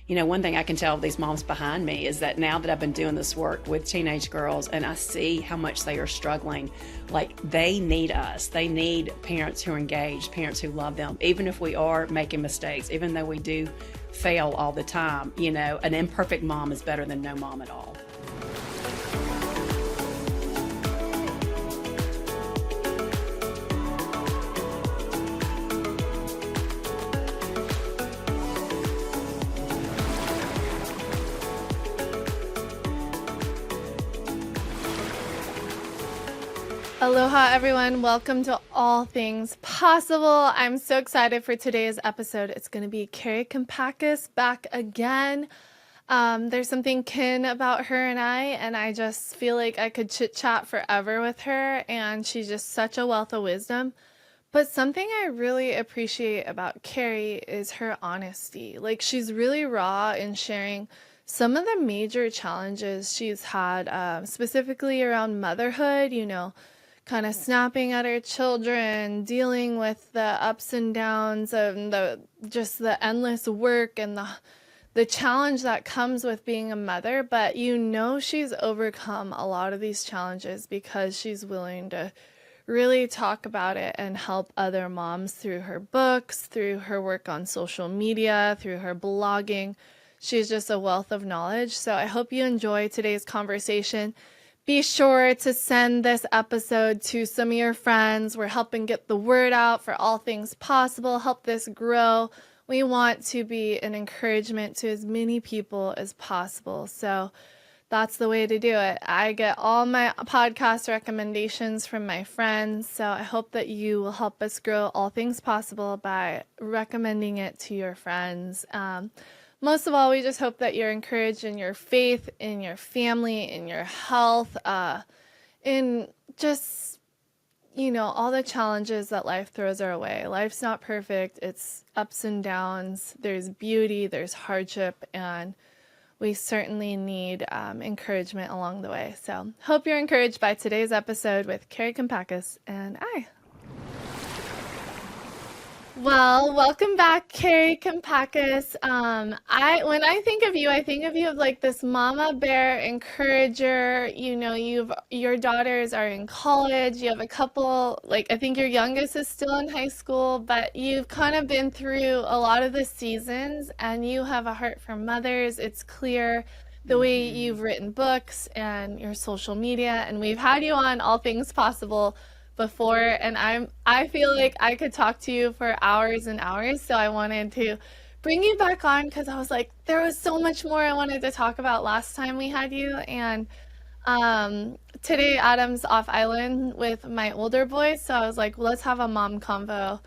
one thing I can tell these moms behind me is that now that I've been doing this work with teenage girls and I see how much they are struggling, like they need us. They need parents who are engaged, parents who love them, even if we are making mistakes, even though we do fail all the time. An imperfect mom is better than no mom at all. Aloha, everyone. Welcome to All Things Possible. I'm so excited for today's episode. It's going to be Kari Kampakis back again. There's something kin about her and I just feel like I could chit-chat forever with her, and she's just such a wealth of wisdom. But something I really appreciate about Kari is her honesty. Like, she's really raw in sharing some of the major challenges she's had, specifically around motherhood, kind of snapping at her children, dealing with the ups and downs of the endless work and the challenge that comes with being a mother. But she's overcome a lot of these challenges because she's willing to really talk about it and help other moms through her books, through her work on social media, through her blogging. She's just a wealth of knowledge. So I hope you enjoy today's conversation. Be sure to send this episode to some of your friends. We're helping get the word out for All Things Possible, help this grow. We want to be an encouragement to as many people as possible. So that's the way to do it. I get all my podcast recommendations from my friends. So I hope that you will help us grow All Things Possible by recommending it to your friends. Most of all, we just hope that you're encouraged in your faith, in your family, in your health, in just, all the challenges that life throws our way. Life's not perfect. It's ups and downs. There's beauty, there's hardship, and we certainly need encouragement along the way. So hope you're encouraged by today's episode with Kari Kampakis and I. Well, welcome back, Kari Kampakis. When I think of you, I think of you as like this mama bear encourager. Your daughters are in college. You have a couple, like I think your youngest is still in high school, but you've kind of been through a lot of the seasons, and you have a heart for mothers. It's clear the way you've written books and your social media, and we've had you on All Things Possible before, and I feel like I could talk to you for hours and hours, so I wanted to bring you back on because I was like, there was so much more I wanted to talk about last time we had you. And today Adam's off island with my older boys, so I was like, well, let's have a mom convo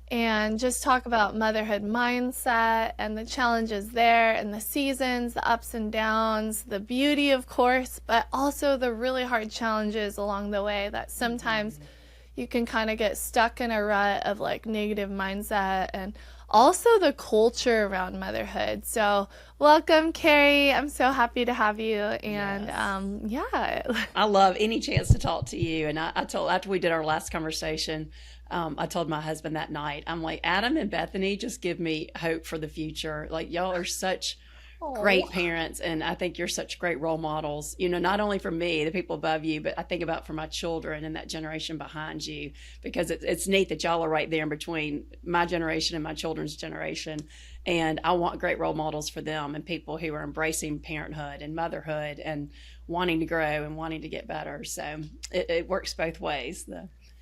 and just talk about motherhood mindset and the challenges there and the seasons, the ups and downs, the beauty, of course, but also the really hard challenges along the way that sometimes you can kind of get stuck in a rut of like negative mindset, and also the culture around motherhood. So welcome, Kari. I'm so happy to have you. And yeah. I love any chance to talk to you. And I told, after we did our last conversation, I told my husband that night, I'm like, Adam and Bethany just give me hope for the future. Like, y'all are such great parents, and I think you're such great role models, not only for me, the people above you, but I think about for my children and that generation behind you, because it's neat that y'all are right there in between my generation and my children's generation. And I want great role models for them and people who are embracing parenthood and motherhood and wanting to grow and wanting to get better. So it works both ways.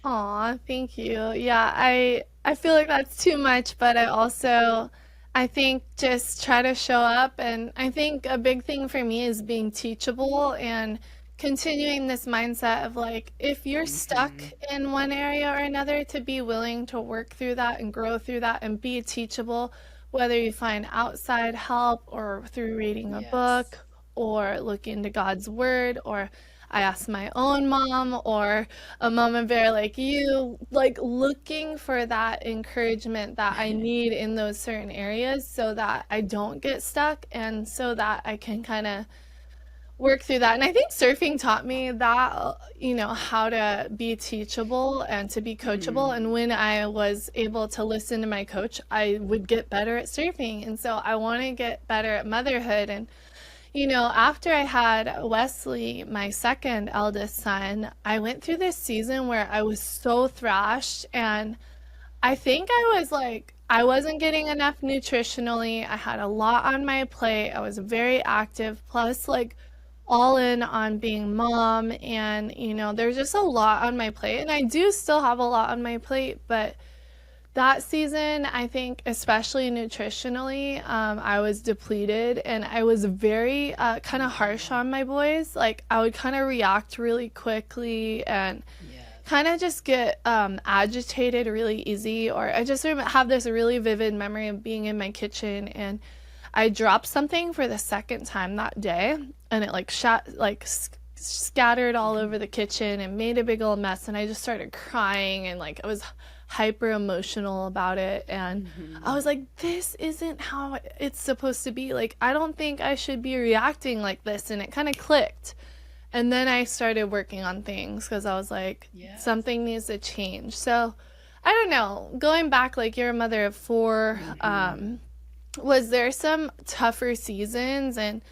Aw, thank you. Yeah, I feel like that's too much, but I think just try to show up. And I think a big thing for me is being teachable and continuing this mindset of like, if you're stuck in one area or another, to be willing to work through that and grow through that and be teachable, whether you find outside help or through reading a book or look into God's word, or I asked my own mom or a mama bear like you, like looking for that encouragement that I need in those certain areas so that I don't get stuck, and so that I can kind of work through that. And I think surfing taught me that, how to be teachable and to be coachable. Mm, And when I was able to listen to my coach, I would get better at surfing. And so I want to get better at motherhood. And, after I had Wesley, my second eldest son, I went through this season where I was so thrashed. And I think I was like, I wasn't getting enough nutritionally. I had a lot on my plate. I was very active, plus, like, all in on being mom. And, there's just a lot on my plate. And I do still have a lot on my plate. But that season, I think, especially nutritionally, I was depleted and I was very kind of harsh on my boys. Like, I would kind of react really quickly and yes. kind of just get agitated really easy. Or I just have this really vivid memory of being in my kitchen and I dropped something for the second time that day, and it like scattered all over the kitchen and made a big old mess. And I just started crying and like I was hyper emotional about it. And I Hmm. was like, this isn't how it's supposed to be. Like, I don't think I should be reacting like this. And it kind of clicked. And then I started working on things because I was like, Yes. something needs to change. So I don't know. Going back, like, you're a mother of four. Hmm. Was there some tougher seasons? And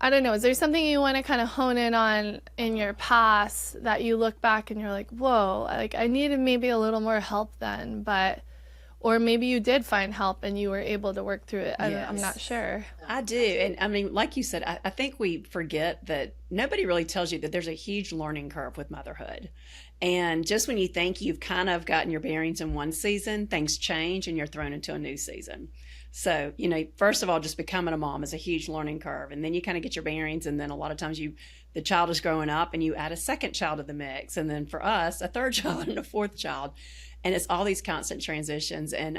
I don't know, is there something you want to kind of hone in on in your past that you look back and you're like, whoa, like I needed maybe a little more help then, but, or maybe you did find help and you were able to work through it. I'm not Yes. sure. I do. And I mean, like you said, I think we forget that nobody really tells you that there's a huge learning curve with motherhood. And just when you think you've kind of gotten your bearings in one season, things change and you're thrown into a new season. So, first of all, just becoming a mom is a huge learning curve. And then you kind of get your bearings. And then a lot of times the child is growing up and you add a second child to the mix. And then for us, a third child and a fourth child. And it's all these constant transitions. And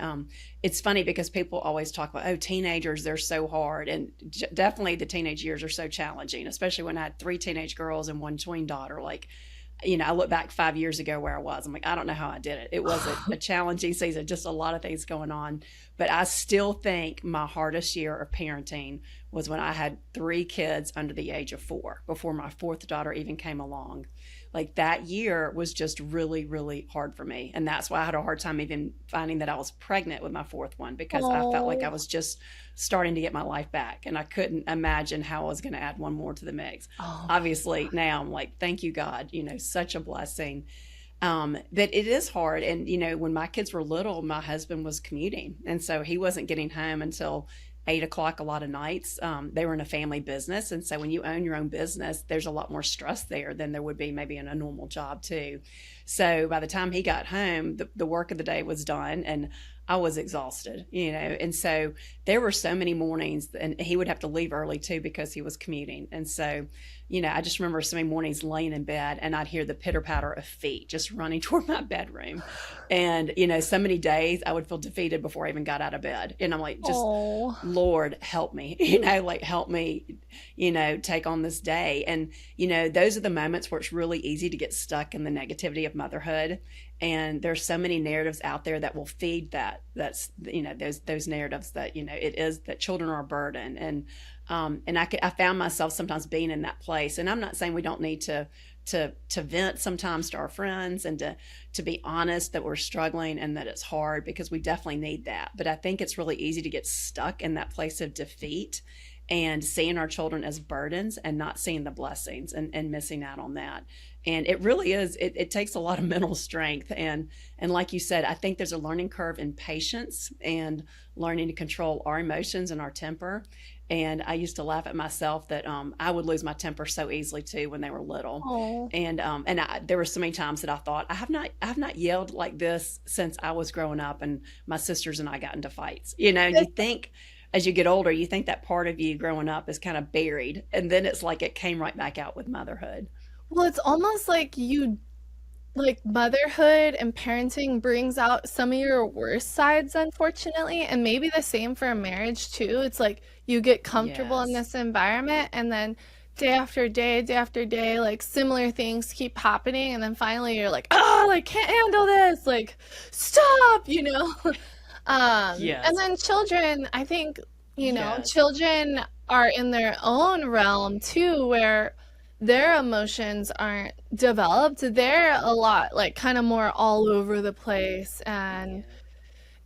it's funny because people always talk about, oh, teenagers, they're so hard. And definitely the teenage years are so challenging, especially when I had three teenage girls and one tween daughter. Like, I look back 5 years ago where I was. I'm like, I don't know how I did it. It was a challenging season, just a lot of things going on. But I still think my hardest year of parenting was when I had three kids under the age of four before my fourth daughter even came along. Like that year was just really, really hard for me. And that's why I had a hard time even finding that I was pregnant with my fourth one because I felt like I Oh, was just starting to get my life back. And I couldn't imagine how I was going to add one more to the mix. oh my Obviously, now I'm like, thank you, God, such a blessing. But it is hard. And, when my kids were little, my husband was commuting. And so he wasn't getting home until 8 o'clock a lot of nights. They were in a family business. And so when you own your own business, there's a lot more stress there than there would be maybe in a normal job, too. So by the time he got home, the work of the day was done. And I was exhausted, and so there were so many mornings, and he would have to leave early too because he was commuting. And so, I just remember so many mornings laying in bed and I'd hear the pitter patter of feet just running toward my bedroom. And, so many days I would feel defeated before I even got out of bed. And I'm like, just oh Lord, help me, like help me, take on this day. And, those are the moments where it's really easy to get stuck in the negativity of motherhood. And there's so many narratives out there that will feed that. That's, those narratives that, it is that children are a burden. And I found myself sometimes being in that place. And I'm not saying we don't need to vent sometimes to our friends and to be honest that we're struggling and that it's hard, because we definitely need that. But I think it's really easy to get stuck in that place of defeat and seeing our children as burdens and not seeing the blessings, and missing out on that. And it really is, it takes a lot of mental strength. And like you said, I think there's a learning curve in patience and learning to control our emotions and our temper. And I used to laugh at myself that I would lose my temper so easily too when they were little. oh And there were so many times that I thought I have not yelled like this since I was growing up, and my sisters and I got into fights. And you think as you get older, you think that part of you growing up is kind of buried, and then it's like it came right back out with motherhood. well, it's almost like like motherhood and parenting brings out some of your worst sides, unfortunately, and maybe the same for a marriage too. It's like you get comfortable in Yes. this environment, and then day after day, like similar things keep happening, and then finally you're like, oh, I can't handle this, like stop. And Yes. then children, I think, Yes. children are in their own realm too, where their emotions aren't developed. They're a lot like kind of more all over the place, and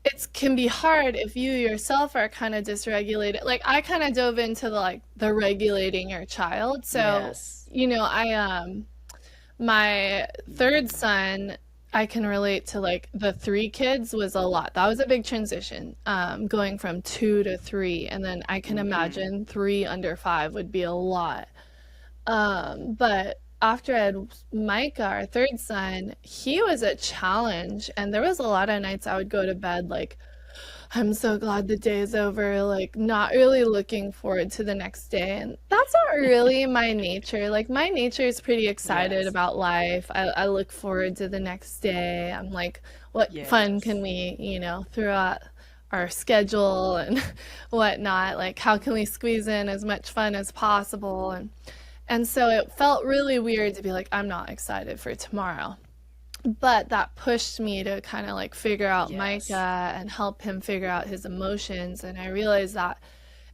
Yeah. it can be hard if you yourself are kind of dysregulated. Like I kind of dove into the regulating your child. So, Yes. my third son, I can relate to like the three kids was a lot. That was a big transition, going from two to three. And then I can Mm-hmm. imagine three under five would be a lot. But after I had Micah, our third son, he was a challenge. And there was a lot of nights I would go to bed like, I'm so glad the day is over, like not really looking forward to the next day. And that's not really my nature. Like my nature is pretty excited Yes. about life. I look forward to the next day. I'm like, what fun can Yes. we, through our schedule and whatnot? Like how can we squeeze in as much fun as possible? And so it felt really weird to be like, I'm not excited for tomorrow. But that pushed me to kind of like figure out Yes. Micah and help him figure out his emotions. And I realized that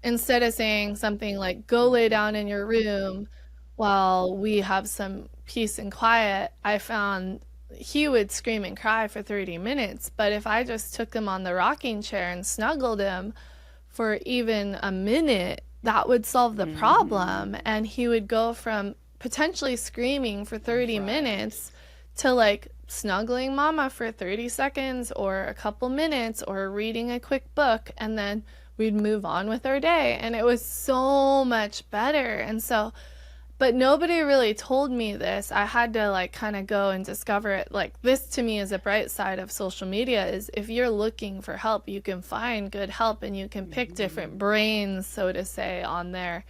instead of saying something like, go lay down in your room while we have some peace and quiet, I found he would scream and cry for 30 minutes. But if I just took him on the rocking chair and snuggled him for even a minute, that would solve the Mm-hmm. problem. And he would go from potentially screaming for 30 Right. minutes to like snuggling mama for 30 seconds or a couple minutes or reading a quick book, and then we'd move on with our day. And it was so much better. And so, but nobody really told me this. I had to like kind of go and discover it. Like this to me is a bright side of social media is if you're looking for help, you can find good help and you can pick different Mm-hmm. brains, so to say, on there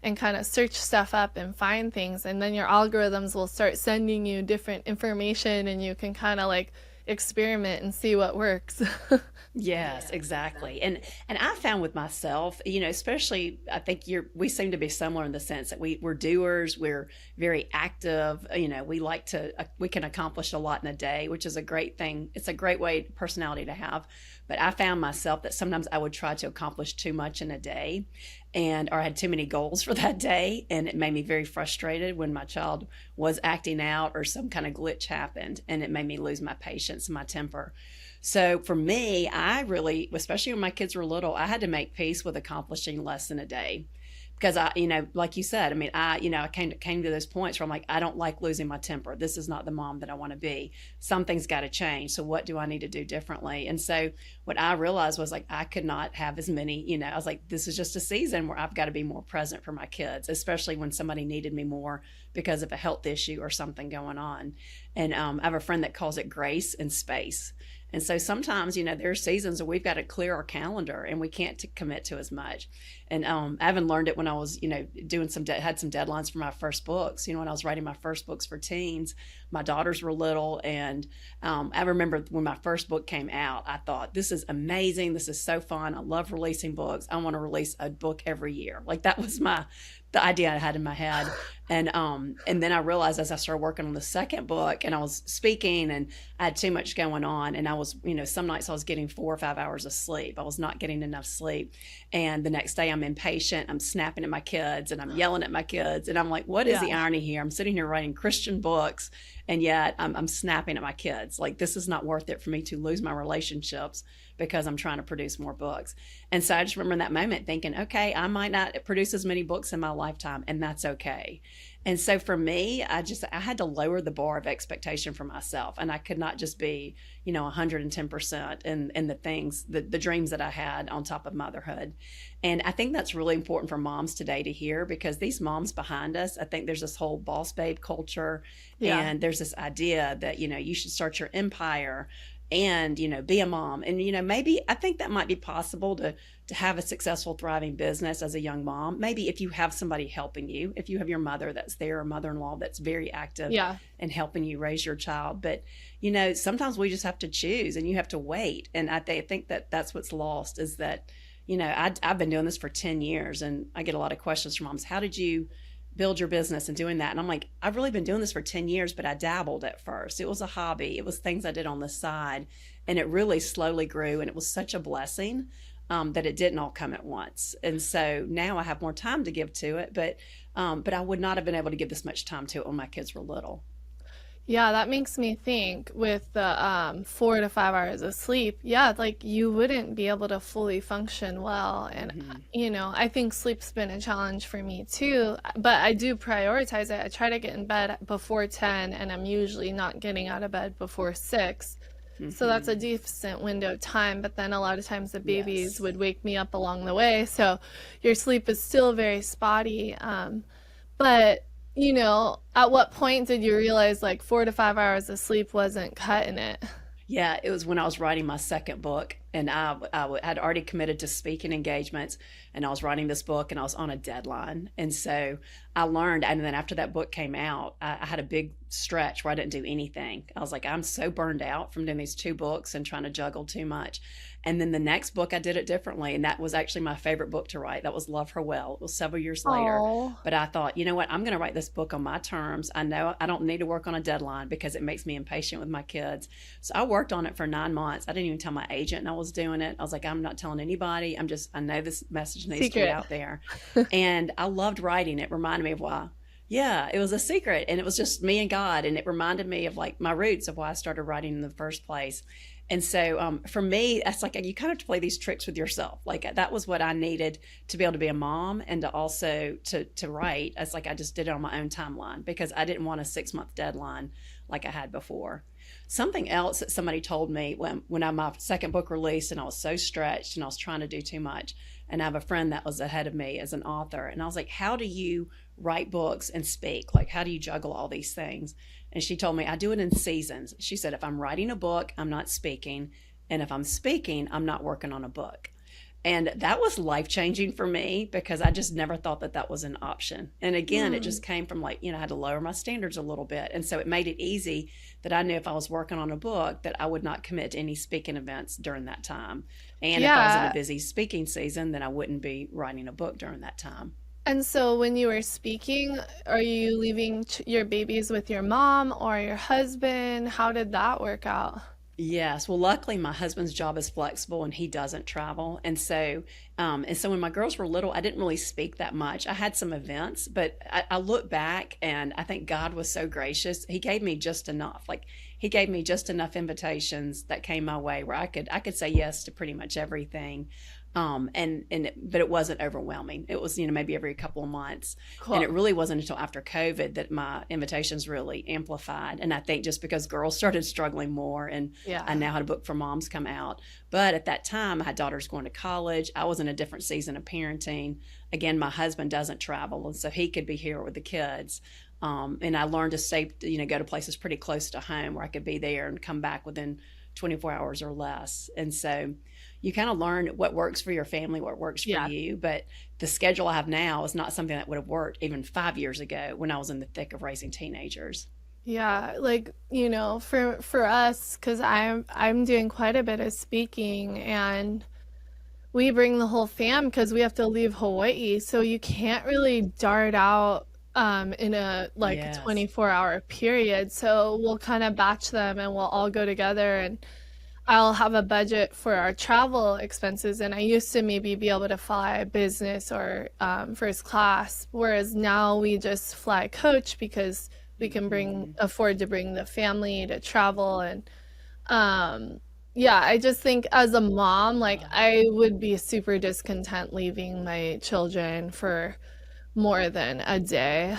and kind of search stuff up and find things, and then your algorithms will start sending you different information and you can kind of like experiment and see what works. Yes, exactly. And I found with myself, especially I think we seem to be similar in the sense that we're doers, we're very active, we can accomplish a lot in a day, which is a great thing. It's a great way personality to have. But I found myself that sometimes I would try to accomplish too much in a day or I had too many goals for that day, and it made me very frustrated when my child was acting out or some kind of glitch happened, and it made me lose my patience and my temper. So for me, I really, especially when my kids were little, I had to make peace with accomplishing less than a day. Because like you said, I mean, I came to those points where I'm like, I don't like losing my temper. This is not the mom that I want to be. Something's got to change. So what do I need to do differently? And so what I realized was like, I could not have as many, I was like, this is just a season where I've got to be more present for my kids, especially when somebody needed me more because of a health issue or something going on. And I have a friend that calls it grace and space. And so sometimes, there are seasons where we've got to clear our calendar and we can't commit to as much. And I haven't learned it when I was, doing had some deadlines for my first books. When I was writing my first books for teens, my daughters were little. And I remember when my first book came out, I thought, this is amazing. This is so fun. I love releasing books. I want to release a book every year. Like that was the idea I had in my head. And then I realized as I started working on the second book and I was speaking and I had too much going on, and I was, some nights I was getting 4 or 5 hours of sleep. I was not getting enough sleep. And the next day I'm impatient. I'm snapping at my kids and I'm yelling at my kids. And I'm like, what is Yeah. the irony here? I'm sitting here writing Christian books and yet I'm snapping at my kids. Like, this is not worth it for me to lose my relationships because I'm trying to produce more books. And so I just remember in that moment thinking, okay, I might not produce as many books in my lifetime, and that's okay. And so for me, I had to lower the bar of expectation for myself, and I could not just be, 110% in the dreams that I had on top of motherhood. And I think that's really important for moms today to hear, because these moms behind us, I think there's this whole boss babe culture, Yeah. and there's this idea that, you should start your empire and, be a mom. And, maybe I think that might be possible to have a successful, thriving business as a young mom. Maybe if you have somebody helping you, if you have your mother that's there, or mother-in-law that's very active Yeah. and helping you raise your child. But, sometimes we just have to choose and you have to wait. And I think that that's what's lost is that, I've been doing this for 10 years and I get a lot of questions from moms. How did you build your business and doing that? And I'm like, I've really been doing this for 10 years, but I dabbled at first. It was a hobby. It was things I did on the side, and it really slowly grew, and it was such a blessing. that it didn't all come at once. And so now I have more time to give to it, but I would not have been able to give this much time to it when my kids were little. Yeah, that makes me think with the 4 to 5 hours of sleep, yeah, like you wouldn't be able to fully function well. And, Hmm. I think sleep's been a challenge for me too, but I do prioritize it. I try to get in bed before 10, and I'm usually not getting out of bed before 6. So that's a Hmm. decent window of time, but then a lot of times the babies Yes. would wake me up along the way. So your sleep is still very spotty. But, at what point did you realize like 4 to 5 hours of sleep wasn't cutting it? Yeah, it was when I was writing my second book, and had already committed to speaking engagements, and I was writing this book, and I was on a deadline. And so I learned, and then after that book came out, I had a big stretch where I didn't do anything. I was like, I'm so burned out from doing these two books and trying to juggle too much. And then the next book, I did it differently, and that was actually my favorite book to write. That was Love Her Well. It was several years later, Oh, but I thought, you know what, I'm going to write this book on my terms. I know I don't need to work on a deadline because it makes me impatient with my kids. So I worked on it for 9 months. I didn't even tell my agent I was doing it. I was like, I'm not telling anybody. I know this message needs to get secret. out there. And I loved writing. It reminded me of why. Yeah, it was a secret, and it was just me and God, and it reminded me of like my roots of why I started writing in the first place. And so for me, that's like you kind of have to play these tricks with yourself. Like that was what I needed to be able to be a mom and to also to write. It's like I just did it on my own timeline because I didn't want a 6 month deadline like I had before. Something else that somebody told me my second book released, and I was so stretched and I was trying to do too much. And I have a friend that was ahead of me as an author, and I was like, "How do you write books and speak? Like, how do you juggle all these things?" And she told me, "I do it in seasons." She said, "If I'm writing a book, I'm not speaking, and if I'm speaking, I'm not working on a book." And that was life changing for me because I just never thought that that was an option. And again, it Hmm. just came from like, I had to lower my standards a little bit. And so it made it easy that I knew if I was working on a book that I would not commit to any speaking events during that time. And if I was in a Yeah. busy speaking season, then I wouldn't be writing a book during that time. And so when you were speaking, are you leaving your babies with your mom or your husband? How did that work out? Yes. Well, luckily my husband's job is flexible and he doesn't travel. And so when my girls were little, I didn't really speak that much. I had some events, but I look back and I think God was so gracious. He gave me just enough. Like he gave me just enough invitations that came my way where I could say yes to pretty much everything. But it wasn't overwhelming. It was, maybe every couple of months. And it Cool. really wasn't until after COVID that my invitations really amplified. And I think just because girls started struggling more, and I Yeah. now had a book for moms come out. But at that time, I had daughters going to college. I was in a different season of parenting. Again, my husband doesn't travel, and so he could be here with the kids. And I learned to stay, go to places pretty close to home where I could be there and come back within 24 hours or less. And so you kind of learn what works for your family, what works for Yeah. you. But the schedule I have now is not something that would have worked even 5 years ago when I was in the thick of raising teenagers. Yeah, like, for us, because I'm doing quite a bit of speaking, and we bring the whole fam because we have to leave Hawaii, so you can't really dart out in a like Yes. 24-hour period. So we'll kind of batch them and we'll all go together, and I'll have a budget for our travel expenses. And I used to maybe be able to fly business or first class, whereas now we just fly coach because we can bring Hmm. afford to bring the family to travel. And um, yeah, I just think as a mom, like I would be super discontent leaving my children for more than a day.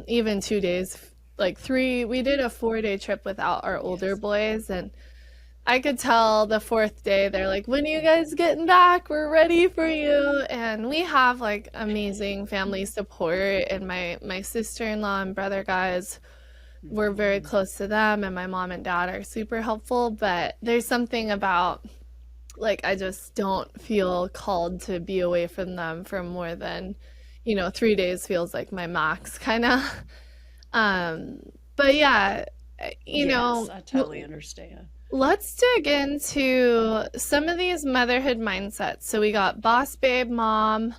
Even 2 days, like three, we did a 4 day trip without our older Yes. boys, and I could tell the fourth day they're like, "When are you guys getting back? We're ready for you." And we have like amazing family support, and my sister-in-law and brother guys, we're very Hmm. close to them, and my mom and dad are super helpful, but there's something about like I just don't feel called to be away from them for more than, 3 days feels like my max kind of. Um, but yeah, you Yes, know, I totally understand. let's dig into some of these motherhood mindsets. So we got boss babe mom,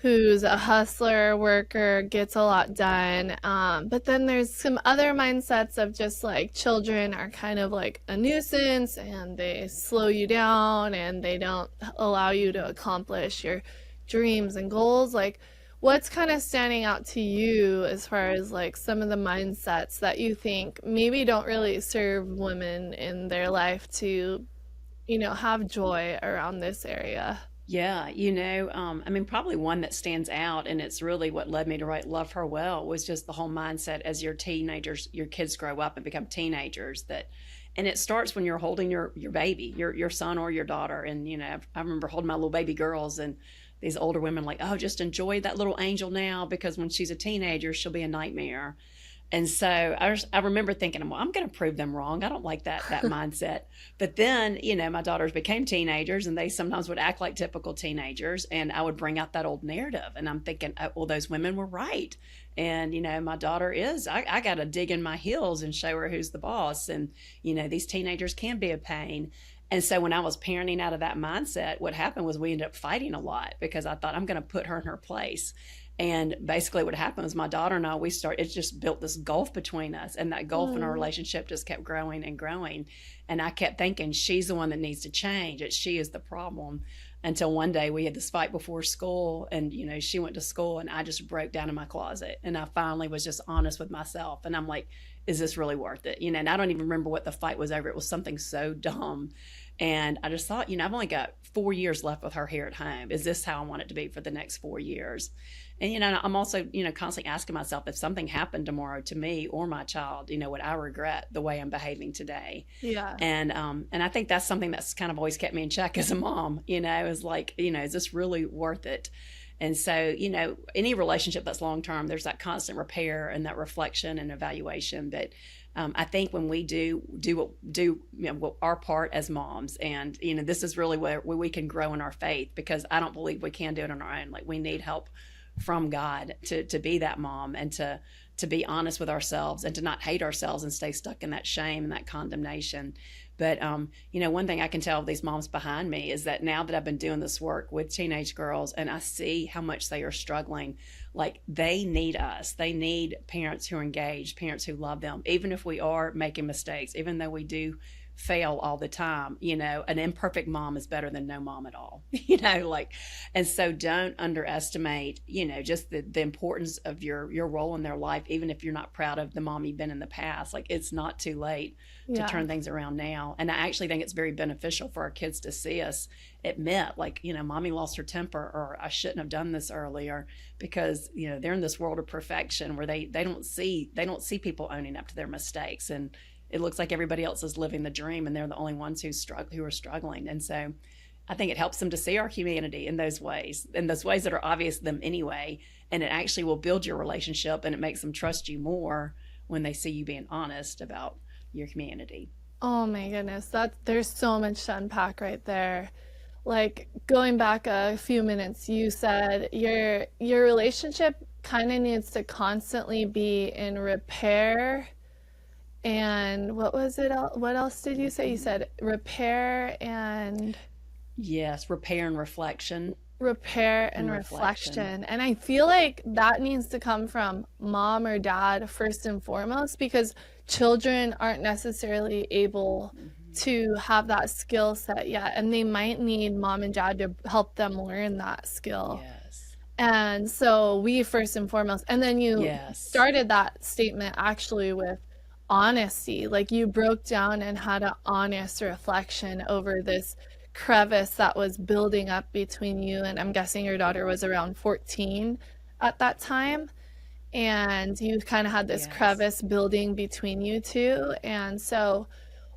who's a hustler, worker, gets a lot done. But then there's some other mindsets of just like children are kind of like a nuisance and they slow you down and they don't allow you to accomplish your dreams and goals. Like, what's kind of standing out to you as far as like some of the mindsets that you think maybe don't really serve women in their life to, have joy around this area? Yeah, I mean, probably one that stands out, and it's really what led me to write Love Her Well, was just the whole mindset as your kids grow up and become teenagers and it starts when you're holding your baby, your son or your daughter. And, I remember holding my little baby girls, and these older women like, oh, just enjoy that little angel now, because when she's a teenager, she'll be a nightmare. And so I remember thinking, well, I'm going to prove them wrong. I don't like that mindset. But then, my daughters became teenagers, and they sometimes would act like typical teenagers. And I would bring out that old narrative. And I'm thinking, oh, well, those women were right. And, my daughter I got to dig in my heels and show her who's the boss. And, these teenagers can be a pain. And so when I was parenting out of that mindset, what happened was we ended up fighting a lot, because I thought I'm going to put her in her place. And basically what happened was my daughter and I, it just built this gulf between us. And that gulf in our relationship just kept growing and growing. And I kept thinking, she's the one that needs to change. She is the problem. Until one day we had this fight before school, and, she went to school and I just broke down in my closet. And I finally was just honest with myself. And I'm like, is this really worth it? And I don't even remember what the fight was over. It was something so dumb. And I just thought, I've only got 4 years left with her here at home. Is this how I want it to be for the next 4 years? And, I'm also, constantly asking myself, if something happened tomorrow to me or my child, would I regret the way I'm behaving today? Yeah. And I think that's something that's kind of always kept me in check as a mom, is like, is this really worth it? And so, any relationship that's long term, there's that constant repair and that reflection and evaluation. But I think when we do our part as moms, and this is really where we can grow in our faith, because I don't believe we can do it on our own. Like, we need help from God to be that mom, and to be honest with ourselves, and to not hate ourselves and stay stuck in that shame and that condemnation. But, one thing I can tell these moms behind me is that now that I've been doing this work with teenage girls, and I see how much they are struggling, like, they need us. They need parents who are engaged, parents who love them, even if we are making mistakes, even though we do fail all the time. An imperfect mom is better than no mom at all. And so don't underestimate, just the importance of your role in their life, even if you're not proud of the mom you've been in the past. Like, it's not too late to turn things around now. And I actually think it's very beneficial for our kids to see us admit, like, mommy lost her temper, or I shouldn't have done this earlier, because, they're in this world of perfection where they don't see people owning up to their mistakes. And it looks like everybody else is living the dream, and they're the only ones who are struggling. And so I think it helps them to see our humanity in those ways that are obvious to them anyway. And it actually will build your relationship, and it makes them trust you more when they see you being honest about your humanity. Oh my goodness, there's so much to unpack right there. Like, going back a few minutes, you said your relationship kind of needs to constantly be in repair. And what was it? What else did you say? You said repair and Yes, repair and reflection. repair and reflection. And I feel like that needs to come from mom or dad first and foremost, because children aren't necessarily able to have that skill set yet. And they might need mom and dad to help them learn that skill. Yes. And so we first and foremost, and then you Yes. started that statement actually with honesty. Like, you broke down and had an honest reflection over this crevice that was building up between you. And I'm guessing your daughter was around 14 at that time. And you kind of had this Yes. crevice building between you two. And so,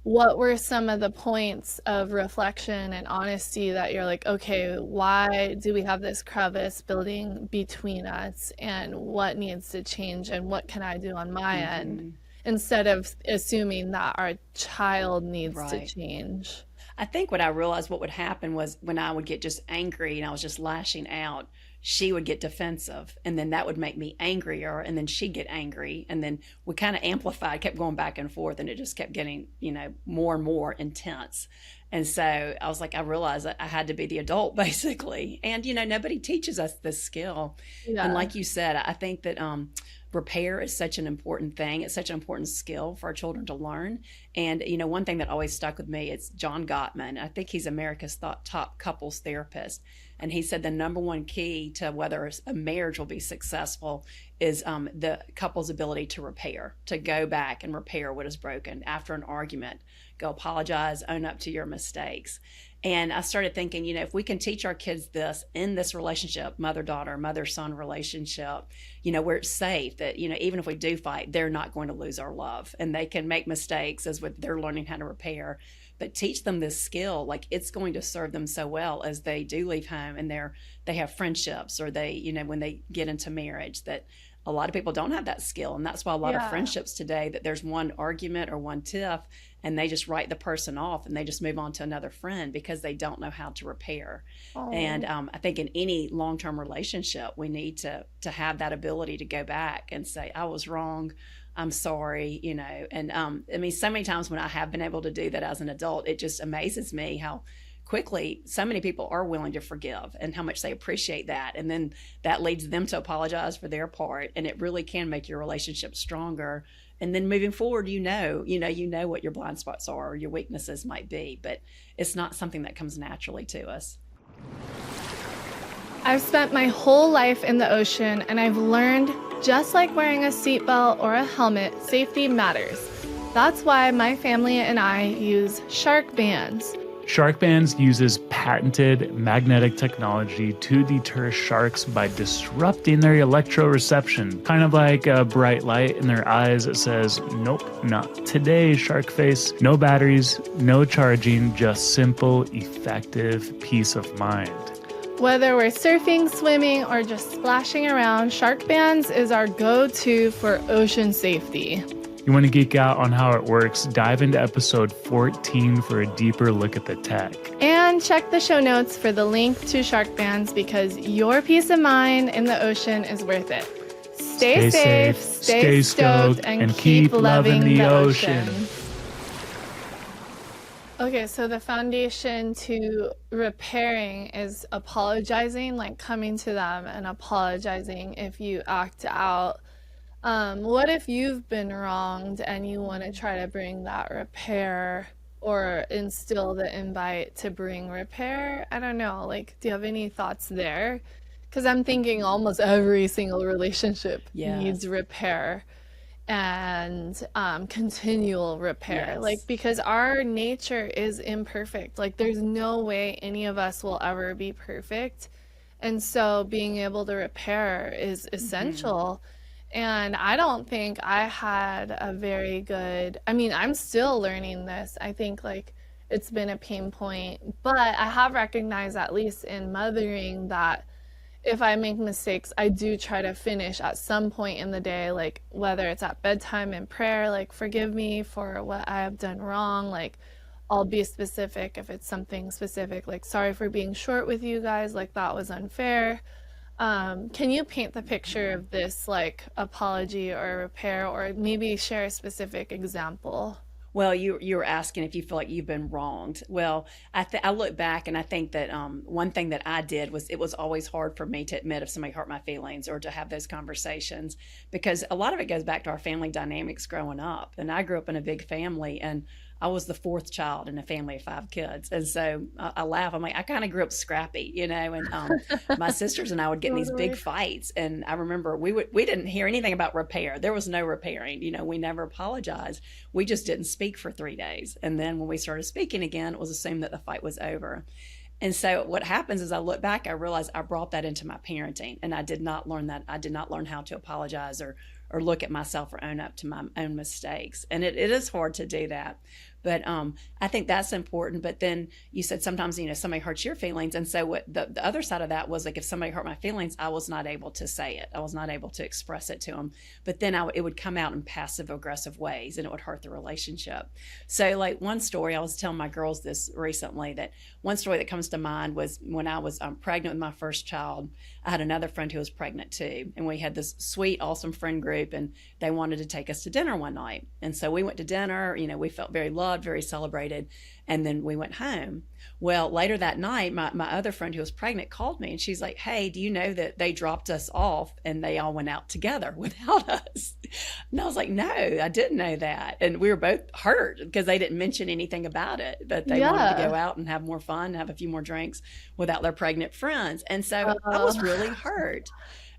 what were some of the points of reflection and honesty that you're like, okay, why do we have this crevice building between us? And what needs to change? And what can I do on my end? Instead of assuming that our child needs to Right. change. I think what I realized what would happen was, when I would get just angry and I was just lashing out, she would get defensive, and then that would make me angrier, and then she'd get angry, and then we kind of amplified, kept going back and forth, and it just kept getting, more and more intense. And so I was like, I realized that I had to be the adult basically. And, nobody teaches us this skill. And Yeah. like you said, I think that repair is such an important thing. It's such an important skill for our children to learn. And, one thing that always stuck with me is John Gottman. I think he's America's top couples therapist. And he said the number one key to whether a marriage will be successful is the couple's ability to repair, to go back and repair what is broken after an argument. Go apologize, own up to your mistakes. And I started thinking, if we can teach our kids this in this relationship, mother-daughter, mother-son relationship, where it's safe, that, even if we do fight, they're not going to lose our love, and they can make mistakes as they're learning how to repair. But teach them this skill, like it's going to serve them so well as they do leave home and they have friendships, or they, when they get into marriage, that a lot of people don't have that skill. And that's why a lot of friendships today, that there's one argument or one tiff and they just write the person off and they just move on to another friend because they don't know how to repair. Oh. And I think in any long-term relationship, we need to have that ability to go back and say, I was wrong, I'm sorry, and I mean, so many times when I have been able to do that as an adult, it just amazes me how quickly so many people are willing to forgive and how much they appreciate that. And then that leads them to apologize for their part. And it really can make your relationship stronger. And then moving forward, you know what your blind spots are or your weaknesses might be, but it's not something that comes naturally to us. I've spent my whole life in the ocean, and I've learned, just like wearing a seatbelt or a helmet, safety matters. That's why my family and I use shark bands. Shark Bands uses patented magnetic technology to deter sharks by disrupting their electroreception, kind of like a bright light in their eyes that says, nope, not today, shark face. No batteries, no charging, just simple, effective peace of mind. Whether we're surfing, swimming, or just splashing around, Shark Bands is our go-to for ocean safety. You want to geek out on how it works? Dive into episode 14 for a deeper look at the tech. And check the show notes for the link to Shark Bands, because your peace of mind in the ocean is worth it. Stay safe, stay stoked, and keep loving the ocean. Okay, so the foundation to repairing is apologizing, like coming to them and apologizing if you act out. What if you've been wronged and you want to try to bring that repair or instill the invite to bring repair? I don't know. Like, do you have any thoughts there? Because I'm thinking almost every single relationship needs repair and continual repair. Yes. Like, because our nature is imperfect. Like, there's no way any of us will ever be perfect. And so being able to repair is essential. And I don't think I had a very good, I mean, I'm still learning this. I think like it's been a pain point, but I have recognized, at least in mothering, that if I make mistakes, I do try to finish at some point in the day, like whether it's at bedtime in prayer, like forgive me for what I have done wrong. Like I'll be specific if it's something specific, like sorry for being short with you guys, like that was unfair. Can you paint the picture of this like apology or repair, or maybe share a specific example? Well, you were asking if you feel like you've been wronged. Well, I look back and I think that one thing that I did was, it was always hard for me to admit if somebody hurt my feelings or to have those conversations, because a lot of it goes back to our family dynamics growing up. And I grew up in a big family, and I was the fourth child in a family of 5 kids. And so I laugh. I'm like, I kind of grew up scrappy, and my sisters and I would get in these big fights. And I remember we didn't hear anything about repair. There was no repairing, we never apologized. We just didn't speak for 3 days. And then when we started speaking again, it was assumed that the fight was over. And so what happens is, I look back, I realize I brought that into my parenting, and I did not learn that. I did not learn how to apologize or look at myself or own up to my own mistakes. And it is hard to do that. But I think that's important. But then you said sometimes, somebody hurts your feelings. And so what the other side of that was, like, if somebody hurt my feelings, I was not able to say it. I was not able to express it to them. But then it would come out in passive aggressive ways, and it would hurt the relationship. So like one story, I was telling my girls this recently, that one story that comes to mind was when I was pregnant with my first child. I had another friend who was pregnant too. And we had this sweet, awesome friend group, and they wanted to take us to dinner one night. And so we went to dinner, we felt very loved, very celebrated. And then we went home. Well, later that night, my other friend who was pregnant called me, and she's like, hey, do you know that they dropped us off and they all went out together without us? And I was like, no, I didn't know that. And we were both hurt because they didn't mention anything about it, but they wanted to go out and have more fun, have a few more drinks without their pregnant friends. And so I was really hurt.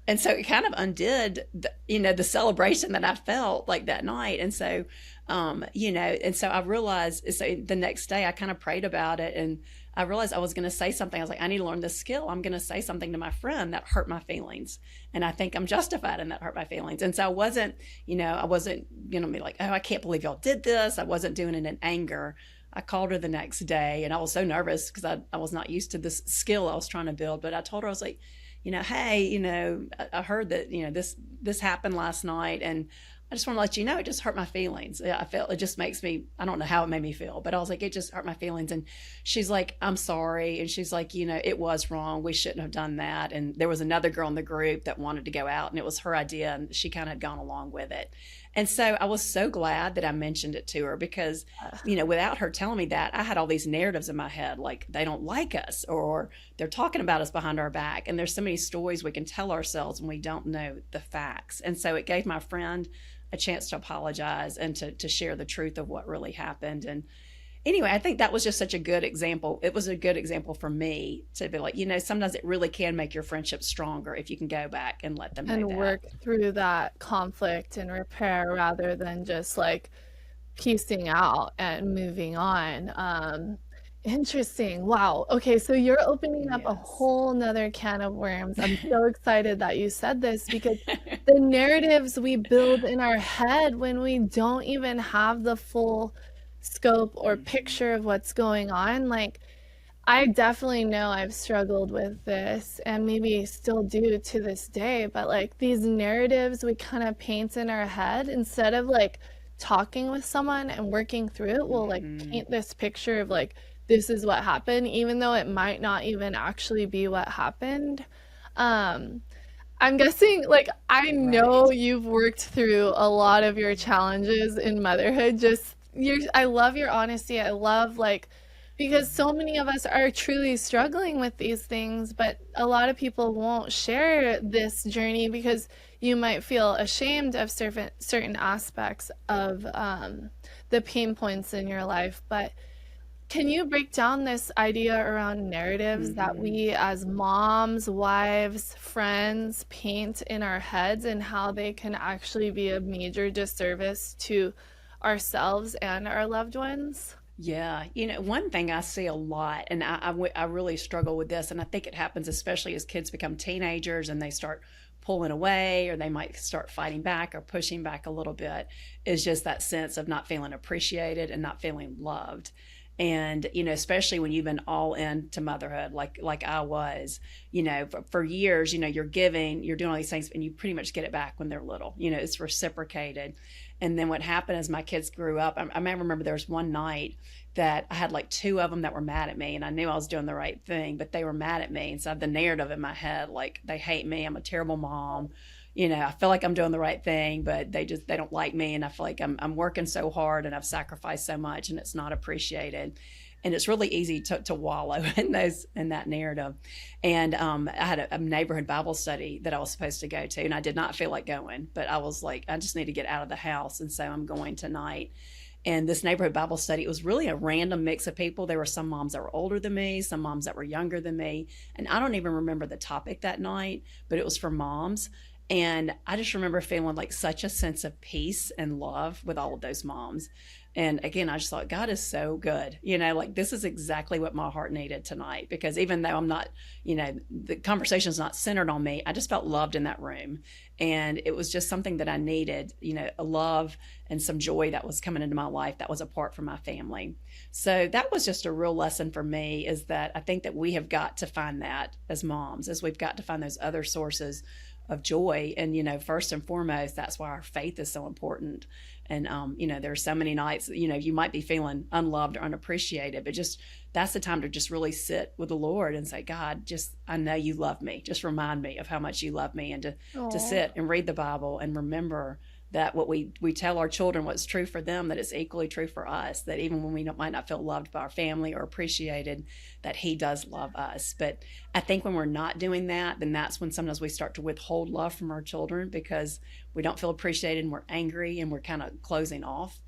And so it kind of undid, the celebration that I felt like that night. And so, and so I realized, so the next day I kind of prayed about it, and I realized I was going to say something. I was like, I need to learn this skill. I'm going to say something to my friend that hurt my feelings. And I think I'm justified in that hurt my feelings. And so I wasn't going to be like, oh, I can't believe y'all did this. I wasn't doing it in anger. I called her the next day, and I was so nervous because I was not used to this skill I was trying to build. But I told her, I was like, hey, I heard that, this happened last night, and I just want to let you know, it just hurt my feelings. I felt it just makes me, I don't know how it made me feel, but I was like, it just hurt my feelings. And she's like, I'm sorry. And she's like, it was wrong. We shouldn't have done that. And there was another girl in the group that wanted to go out, and it was her idea, and she kind of had gone along with it. And so I was so glad that I mentioned it to her because, without her telling me that, I had all these narratives in my head, like they don't like us, or they're talking about us behind our back. And there's so many stories we can tell ourselves when we don't know the facts. And so it gave my friend a chance to apologize and to share the truth of what really happened. And anyway, I think that was just such a good example. It was a good example for me to be like, sometimes it really can make your friendship stronger if you can go back and let them know and that. work through that conflict and repair rather than just like piecing out and moving on. Interesting. Wow. Okay, so you're opening up a whole nother can of worms. I'm so excited that you said this because the narratives we build in our head when we don't even have the full scope or picture of what's going on, like I definitely know I've struggled with this and maybe still do to this day, but like these narratives we kind of paint in our head instead of like talking with someone and working through it, we'll like paint this picture of like, this is what happened, even though it might not even actually be what happened. I'm guessing, like, I know you've worked through a lot of your challenges in motherhood. I love your honesty. I love, like, because so many of us are truly struggling with these things, but a lot of people won't share this journey because you might feel ashamed of certain aspects of the pain points in your life. But can you break down this idea around narratives that we as moms, wives, friends paint in our heads and how they can actually be a major disservice to ourselves and our loved ones? Yeah. One thing I see a lot, and I really struggle with this, and I think it happens especially as kids become teenagers and they start pulling away, or they might start fighting back or pushing back a little bit, is just that sense of not feeling appreciated and not feeling loved. And, especially when you've been all into motherhood, like I was, for years, you're giving, you're doing all these things, and you pretty much get it back when they're little, it's reciprocated. And then what happened as my kids grew up, I remember there was one night that I had like two of them that were mad at me, and I knew I was doing the right thing, but they were mad at me. And so I had the narrative in my head, like they hate me, I'm a terrible mom. I feel like I'm doing the right thing, but they don't like me. And I feel like I'm working so hard and I've sacrificed so much and it's not appreciated. And it's really easy to wallow in that narrative. And I had a neighborhood Bible study that I was supposed to go to, and I did not feel like going, but I was like, I just need to get out of the house. And so I'm going tonight. And this neighborhood Bible study, it was really a random mix of people. There were some moms that were older than me, some moms that were younger than me. And I don't even remember the topic that night, but it was for moms. And I just remember feeling like such a sense of peace and love with all of those moms. And again, I just thought, God is so good. Like this is exactly what my heart needed tonight, because even though I'm not, the conversation's not centered on me, I just felt loved in that room. And it was just something that I needed, a love and some joy that was coming into my life that was apart from my family. So that was just a real lesson for me, is that I think that we have got to find that as moms, as we've got to find those other sources of joy. And, first and foremost, that's why our faith is so important. And, there are so many nights, you might be feeling unloved or unappreciated, but just that's the time to just really sit with the Lord and say, God, I know you love me. Just remind me of how much you love me, and to sit and read the Bible and remember that what we tell our children, what's true for them, that it's equally true for us, that even when we might not feel loved by our family or appreciated, that he does love us. But I think when we're not doing that, then that's when sometimes we start to withhold love from our children, because we don't feel appreciated and we're angry and we're kind of closing off.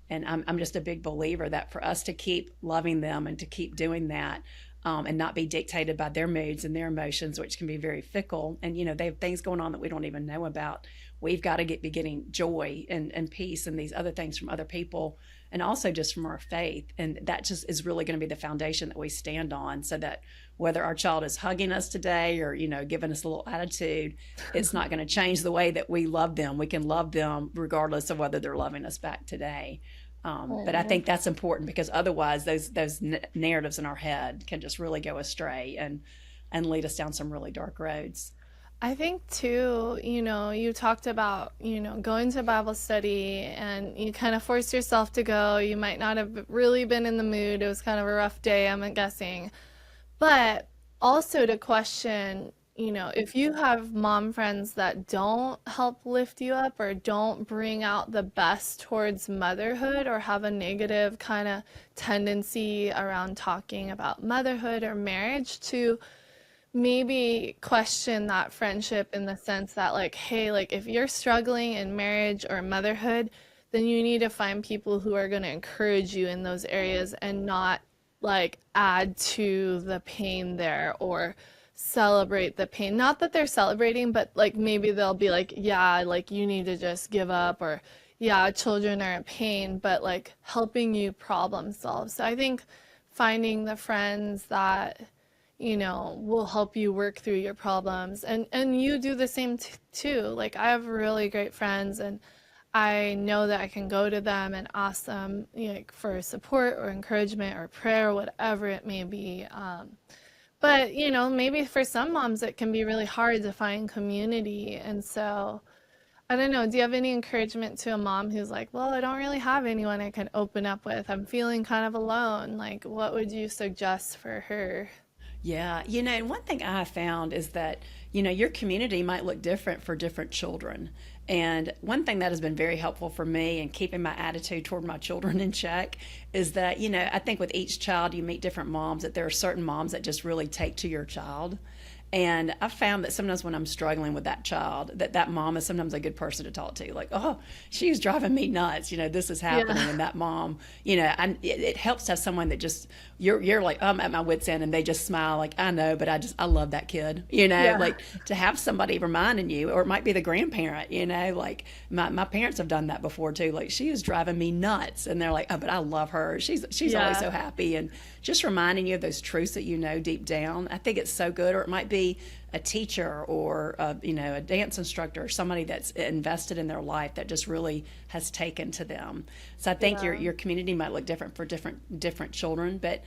And I'm just a big believer that for us to keep loving them and to keep doing that, and not be dictated by their moods and their emotions, which can be very fickle. And, they have things going on that we don't even know about. We've got to be getting joy and peace and these other things from other people, and also just from our faith. And that just is really going to be the foundation that we stand on, so that whether our child is hugging us today or, giving us a little attitude, it's not going to change the way that we love them. We can love them regardless of whether they're loving us back today. But I think that's important, because otherwise those narratives in our head can just really go astray and lead us down some really dark roads. I think too, you talked about, going to Bible study, and you kind of forced yourself to go. You might not have really been in the mood. It was kind of a rough day, I'm guessing. But also to question, if you have mom friends that don't help lift you up or don't bring out the best towards motherhood, or have a negative kind of tendency around talking about motherhood or marriage, to maybe question that friendship, in the sense that, like, hey, like, if you're struggling in marriage or motherhood, then you need to find people who are going to encourage you in those areas, and not like add to the pain there, or celebrate the pain. Not that they're celebrating, but like maybe they'll be like, yeah, like you need to just give up, or yeah, children are in pain, but like helping you problem solve. So I think finding the friends that will help you work through your problems, and you do the same too. Like, I have really great friends, and I know that I can go to them and ask them, for support or encouragement or prayer, whatever it may be. But maybe for some moms it can be really hard to find community, and so I don't know. Do you have any encouragement to a mom who's like, well, I don't really have anyone I can open up with. I'm feeling kind of alone. Like, what would you suggest for her? Yeah, and one thing I have found is that, your community might look different for different children. And one thing that has been very helpful for me in keeping my attitude toward my children in check is that, I think with each child you meet different moms, that there are certain moms that just really take to your child. And I've found that sometimes when I'm struggling with that child, that mom is sometimes a good person to talk to. Like, oh, she's driving me nuts. This is happening. Yeah. And that mom, and it helps to have someone that just, you're like, I'm at my wit's end, and they just smile like, I know, but I love that kid, Yeah. like to have somebody reminding you, or it might be the grandparent, like my parents have done that before too. Like, she is driving me nuts. And they're like, oh, but I love her. She's Yeah. always so happy. And just reminding you of those truths that deep down. I think it's so good. Or it might be a teacher, or a dance instructor, or somebody that's invested in their life that just really has taken to them. So I think Yeah. your community might look different for different children. But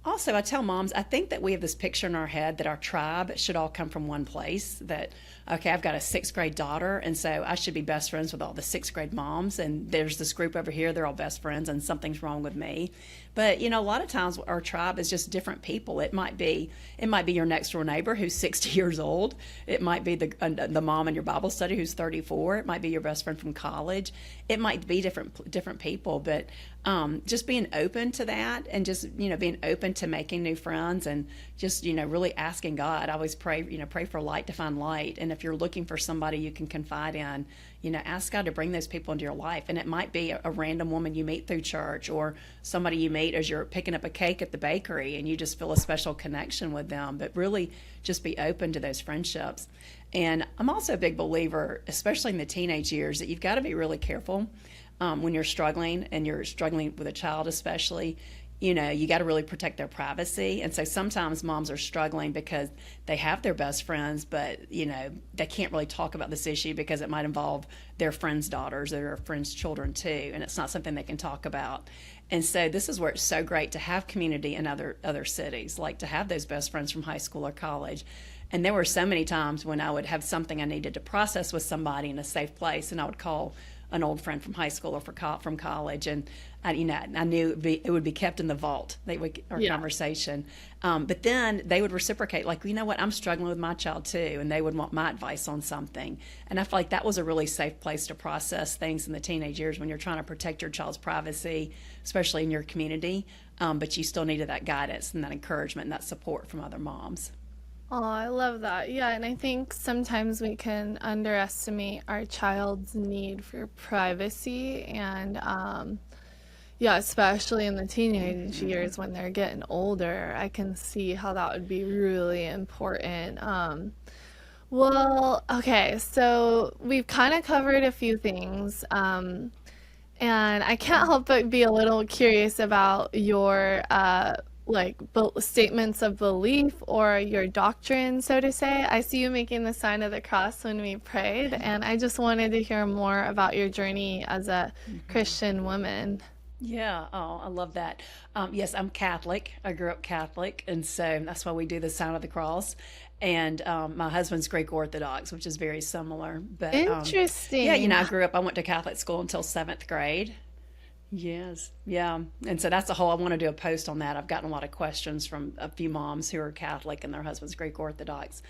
also, I tell moms, I think that we have this picture in our head that our tribe should all come from one place. That, okay, I've got a 6th grade daughter, and so I should be best friends with all the 6th grade moms. And there's this group over here, they're all best friends, and something's wrong with me. But, a lot of times our tribe is just different people. It might be your next door neighbor who's 60 years old. It might be the mom in your Bible study who's 34. It might be your best friend from college. It might be different people. But just being open to that, and just, being open to making new friends, and just, really asking God. I always pray for light to find light. And if you're looking for somebody you can confide in, ask God to bring those people into your life. And it might be a random woman you meet through church, or somebody you meet as you're picking up a cake at the bakery, and you just feel a special connection with them. But really just be open to those friendships. And I'm also a big believer, especially in the teenage years, that you've got to be really careful when you're struggling, and you're struggling with a child especially. You got to really protect their privacy. And so sometimes moms are struggling because they have their best friends, but, they can't really talk about this issue because it might involve their friends' daughters or their friends' children too. And it's not something they can talk about. And so this is where it's so great to have community in other cities, like to have those best friends from high school or college. And there were so many times when I would have something I needed to process with somebody in a safe place, and I would call an old friend from high school or from college, and I knew it would be kept in the vault. They would our Yeah. conversation, but then they would reciprocate, like, you know what, I'm struggling with my child too, and they would want my advice on something. And I feel like that was a really safe place to process things in the teenage years when you're trying to protect your child's privacy, especially in your community. But you still needed that guidance and that encouragement and that support from other moms. Oh, I love that. Yeah, and I think sometimes we can underestimate our child's need for privacy and yeah, especially in the teenage years when they're getting older. I can see how that would be really important. Well, okay, so we've kind of covered a few things. And I can't help but be a little curious about your like statements of belief or your doctrine, so to say. I see you making the sign of the cross when we prayed, and I just wanted to hear more about your journey as a Christian woman. Yeah. Oh, I love that. Yes, I'm Catholic. I grew up Catholic, and so that's why we do the sign of the cross. And my husband's Greek Orthodox, which is very similar. But yeah, Interesting. I went to Catholic school until seventh grade. Yes. Yeah. And so that's a whole, I want to do a post on that. I've gotten a lot of questions from a few moms who are Catholic and their husband's Greek Orthodox.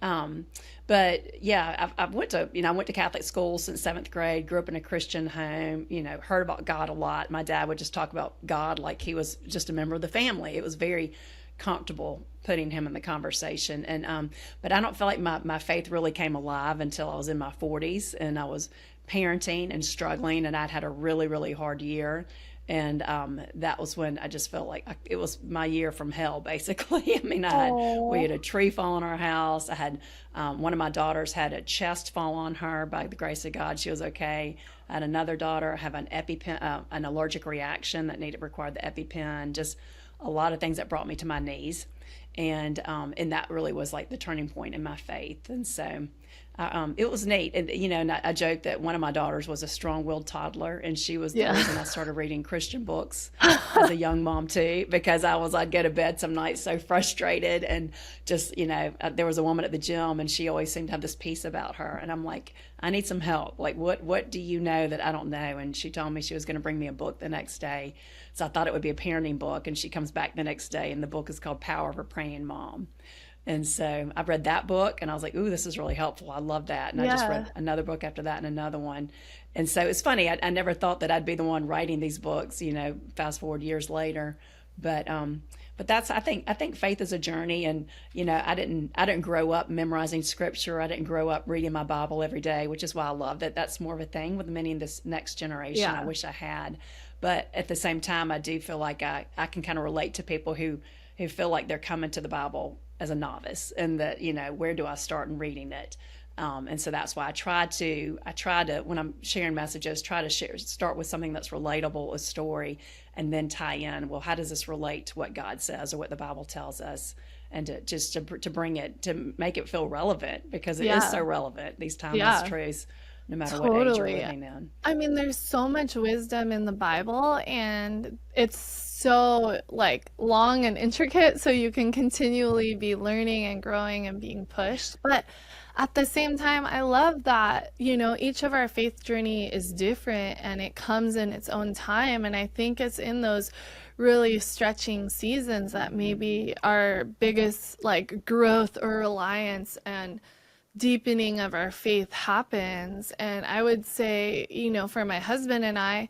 Um, but yeah, I went to Catholic school since seventh grade, grew up in a Christian home, heard about God a lot. My dad would just talk about God like he was just a member of the family. It was very comfortable putting him in the conversation. But I don't feel like my faith really came alive until I was in my 40s and I was parenting and struggling, and I'd had a really, really hard year. And that was when I just felt like it was my year from hell, basically. I mean, we Oh, had a tree fall on our house. I had one of my daughters had a chest fall on her. By the grace of God, she was okay. I had another daughter have an allergic reaction that required the EpiPen. Just a lot of things that brought me to my knees, and that really was like the turning point in my faith. And so it was neat. And I joked that one of my daughters was a strong-willed toddler, and she was the yeah. reason I started reading Christian books as a young mom too, because I'd go to bed some nights so frustrated, and just, there was a woman at the gym, and she always seemed to have this peace about her, and I'm like, I need some help. Like, what do you know that I don't know? And she told me she was going to bring me a book the next day, so I thought it would be a parenting book, and she comes back the next day, and the book is called Power of a Praying Mom. And so I read that book and I was like, ooh, this is really helpful. I love that. And I just Yeah. read another book after that and another one. And so it's funny. I never thought that I'd be the one writing these books, fast forward years later. But I think faith is a journey. And, I didn't grow up memorizing scripture. I didn't grow up reading my Bible every day, which is why I love that that's more of a thing with many in this next generation. I Yeah. wish I had. But at the same time, I do feel like I can kind of relate to people who feel like they're coming to the Bible as a novice, and that, where do I start in reading it? And so that's why I try to when I'm sharing messages, start with something that's relatable, a story, and then tie in, well, how does this relate to what God says or what the Bible tells us? And to bring it, to make it feel relevant, because it is so Yeah. relevant, these timeless Yeah. truths, no matter what age you're Totally. living in. I mean, there's so much wisdom in the Bible, and it's so like long and intricate, so you can continually be learning and growing and being pushed. But at the same time, I love that, each of our faith journey is different and it comes in its own time. And I think it's in those really stretching seasons that maybe our biggest like growth or reliance and deepening of our faith happens. And I would say, for my husband and I,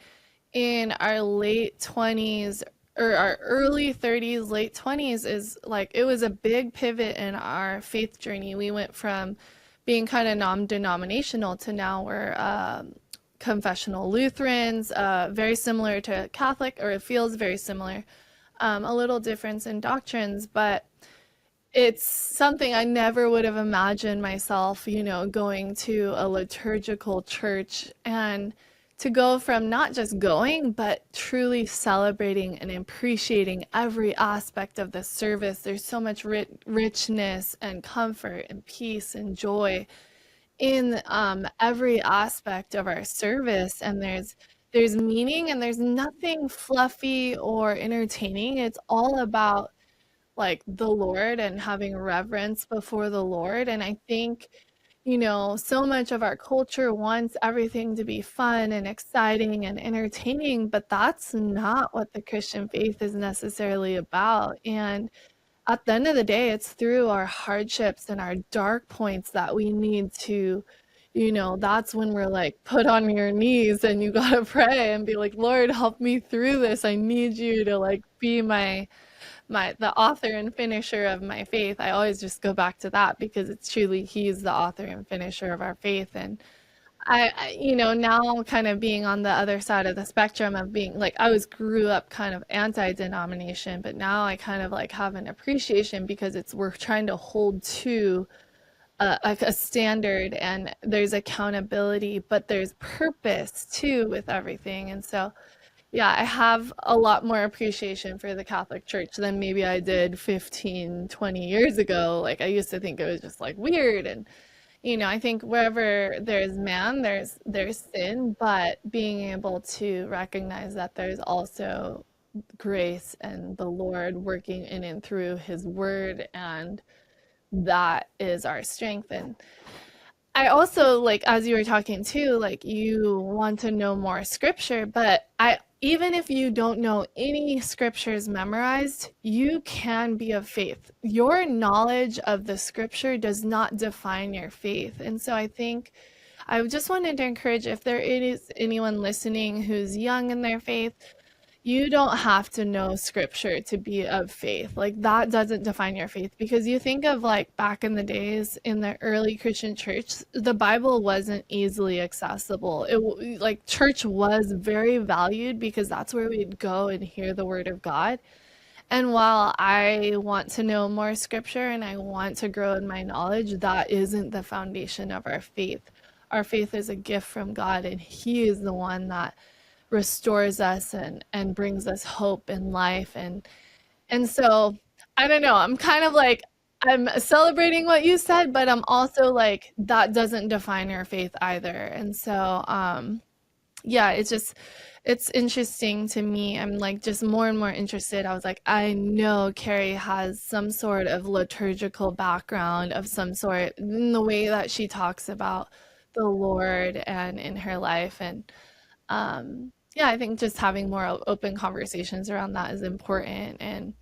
in our late 20s or our early 30s, late 20s, is like it was a big pivot in our faith journey. We went from being kind of non-denominational to now we're confessional Lutherans, very similar to Catholic, or it feels very similar. A little difference in doctrines, but it's something I never would have imagined myself, going to a liturgical church, and to go from not just going, but truly celebrating and appreciating every aspect of the service. There's so much richness and comfort and peace and joy in every aspect of our service, and there's meaning, and there's nothing fluffy or entertaining. It's all about like the Lord and having reverence before the Lord. And I think, so much of our culture wants everything to be fun and exciting and entertaining, but that's not what the Christian faith is necessarily about. And at the end of the day, it's through our hardships and our dark points that we need to, that's when we're like, put on your knees and you gotta pray and be like, Lord, help me through this. I need you to like be the author and finisher of my faith. I always just go back to that because it's truly he's the author and finisher of our faith. And now kind of being on the other side of the spectrum of being like, grew up kind of anti-denomination, but now I kind of like have an appreciation because we're trying to hold to a standard, and there's accountability, but there's purpose too with everything. And so, yeah, I have a lot more appreciation for the Catholic Church than maybe I did 15, 20 years ago. Like I used to think it was just like weird, and I think wherever there's man, there's sin, but being able to recognize that there's also grace and the Lord working in and through his word, and that is our strength. And I also, like, as you were talking too, like you want to know more scripture, but even if you don't know any scriptures memorized, you can be of faith. Your knowledge of the scripture does not define your faith. And so I think I just wanted to encourage, if there is anyone listening who's young in their faith, you don't have to know scripture to be of faith. Like that doesn't define your faith, because you think of like back in the days in the early Christian church, the Bible wasn't easily accessible. Like church was very valued because that's where we'd go and hear the word of God. And while I want to know more scripture and I want to grow in my knowledge, that isn't the foundation of our faith. Our faith is a gift from God, and he is the one that restores us and brings us hope in life. And so I don't know, I'm kind of like, I'm celebrating what you said, but I'm also like, that doesn't define your faith either. And so yeah, it's interesting to me. I'm like just more and more interested. I was like, I know Kari has some sort of liturgical background of some sort in the way that she talks about the Lord and in her life. And yeah, I think just having more open conversations around that is important. And